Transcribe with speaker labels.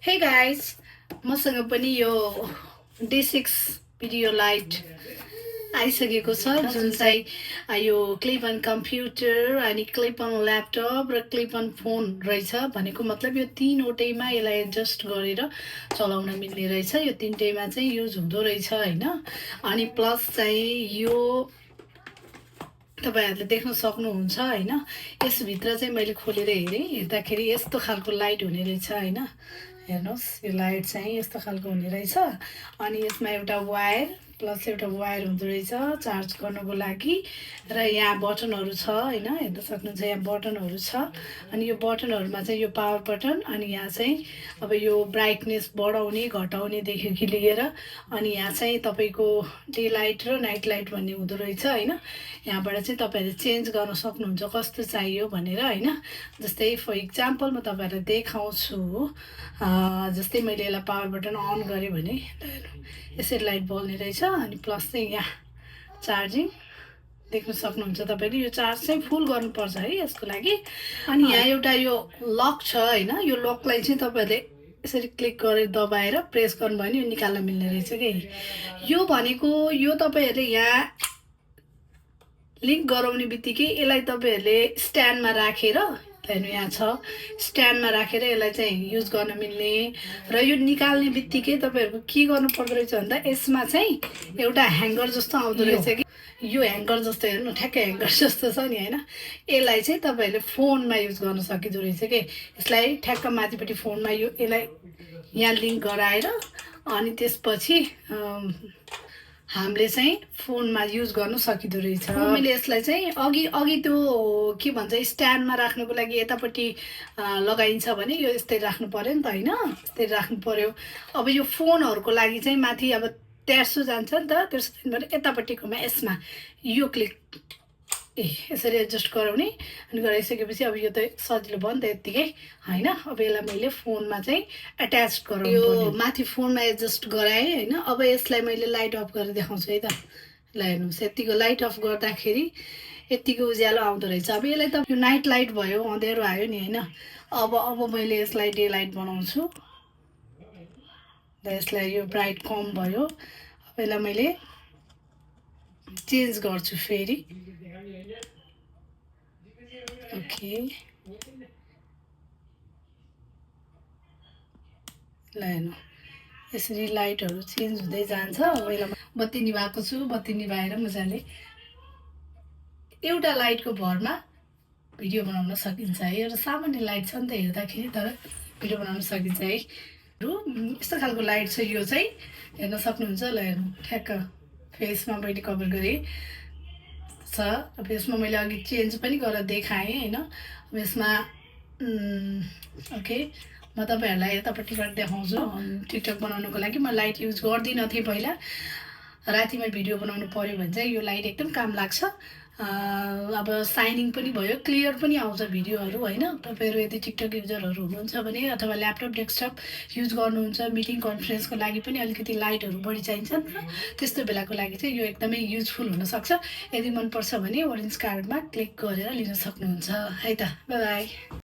Speaker 1: Hey guys, मसँग पनि यो D6 भिडियो लाइट आइसकेको छ जुन चाहिँ यो क्लिप अन कम्प्युटर अनि क्लिप अन ल्यापटप र क्लिप अन फोन रहेछ। भनेको मतलब यो तीनवटैमा यसलाई एडजस्ट गरेर चलाउन मिल्ने रहेछ। यो तीनटैमा चाहिँ युज हुँदो रहेछ हैन। अनि प्लस चाहिँ यो तपाईहरुले देख्न सक्नुहुन्छ हैन। यसभित्र चाहिँ मैले खोलेर हेर्दाखेरि यस्तो खालको लाइट हुने रहेछ हैन। हेर्नुस् यो लाइट चाहिँ यस्तो खालको हुने रहेछ। अनि यसमा एउटा वायर प्लस एउटा वायर हुँदो रहेछ चार्ज गर्नको लागि र यहाँ बटनहरु छ हैन। हेर्न सक्नुहुन्छ यहाँ बटनहरु छ अनि यो बटनहरुमा चाहिँ यो पावर बटन अनि यहाँ चाहिँ अब यो ब्राइटनेस बढाउने घटाउने देखि लिएर अनि यहाँ चाहिँ तपाईको डे लाइट र नाइट लाइट भन्ने हुँदो रहेछ हैन। यहाँबाट चाहिँ तपाईहरुले चेन्ज गर्न सक्नुहुन्छ कस्तो चाहियो भनेर हैन। जस्तै फर एक्जाम्पल म तपाईहरुलाई देखाउँछु। जस्तै मैले यसलाई पावर बटन अन गरे भने यसरी लाइट बल्ने रहेछ। अनि प्लस चाहिँ यहाँ चार्जिङ देख्न सक्नुहुन्छ तपाईले। यो चार्ज चाहिँ फुल गर्नुपर्छ है यसको लागि। अनि यहाँ एउटा यो लक छ हैन। यो लकलाई चाहिँ तपाईहरुले यसरी क्लिक गरेर दबाएर प्रेस गर्नु भयो भने यो निकाल्न मिल्ने रहेछ के। यो भनेको यो तपाईहरुले यहाँ लिंक गराउने बित्तिकै यसलाई तपाईहरुले स्ट्यान्डमा राखेर हेर्नु यहाँ छ स्ट्यान्डमा राखेर यसलाई चाहिँ युज गर्न मिल्ने र यो निकाल्ने बित्तिकै तपाईहरुको के गर्नु पर्दो रहेछ भन्दा यसमा चाहिँ एउटा ह्याङ्गर जस्तो आउँदो रहेछ कि यो ह्याङ्गर जस्तो हेर्नु ठ्याक्कै ह्याङ्गर जस्तो छ नि हैन। यसलाई चाहिँ तपाईहरुले फोनमा युज गर्न सकिदो रहेछ के। यसलाई ठ्याक्क माथिपट्टि फोनमा यो यसलाई यहाँ लिंक गराएर अनि त्यसपछि हामीले चाहिँ फोनमा युज गर्न सकिदो रहेछ। मैले यसलाई चाहिँ अघि त्यो के भन्छ स्ट्यान्डमा राख्नको लागि यतापट्टि लगाइन्छ भने यो यस्तै राख्नु पर्यो नि त हैन। यस्तै राख्नु पर्यो। अब यो फोनहरुको लागि चाहिँ माथि अब 1300 जान्छ नि त। त्यसो भने यतापट्टिकोमा यसमा यो क्लिक यसरी एडजस्ट गराउने अनि गराइसकेपछि अब यो त सजिलो भयो नि त यतिकै हैन। अब यसलाई मैले फोनमा चाहिँ अट्याच गराउनु पर्यो। यो माथि फोनमा एडजस्ट गराए हैन। अब यसलाई मैले लाइट अफ गरेर देखाउँछु है त। ल हेर्नुस् यतिको लाइट अफ गर्दाखेरि यतिको उज्यालो आउँदो रहेछ। अब यसलाई त यो नाइट लाइट भयो अँध्यारो आयो नि हैन। अब मैले यसलाई डे लाइट बनाउँछु। र यसलाई यो ब्राइट कम भयो। अब यसलाई मैले चेन्ज गर्छु फेरि। ओके ल हेर्नु यसरी लाइटहरु चेन्ज हुँदै जान्छ। अब यसलाई बत्ती निभाएको छु। बत्ती निभाएर मजाले एउटा लाइटको भरमा भिडियो बनाउन सकिन्छ है। एउटा सामान्य लाइट छ नि त हेर्दाखेरि तर भिडियो बनाउन सकिन्छ है। यस्तो खालको लाइट छ यो चाहिँ हेर्न सक्नुहुन्छ। ल हेर्नु ठ्याक्क फेसमा मैले कभर गरे छ। अब यसमा मैले अघि चेन्ज पनि गरेर देखाएँ हैन। अब यसमा ओके म तपाईहरुलाई यतापट्टिबाट देखाउँछु। टिकटक बनाउनको लागि म लाइट युज गर्दिन थिए पहिला। रातिमा भिडियो बनाउनु पर्यो भने चाहिँ यो लाइट एकदम काम लाग्छ। अब साइनिङ पनि भयो क्लियर पनि आउँछ भिडियोहरु हैन। तपाईहरु यदि टिकटक युजरहरु हुनुहुन्छ भने अथवा ल्यापटप डेस्कटप युज गर्नुहुन्छ मिटिङ कन्फरेन्सको लागि पनि अलिकति लाइटहरु बढी चाहिन्छ नि त। त्यस्तो बेलाको लागि चाहिँ यो एकदमै युजफुल हुन सक्छ। यदि मन पर्छ भने ओरेन्ज कार्डमा क्लिक गरेर लिन सक्नुहुन्छ है त। Bye bye.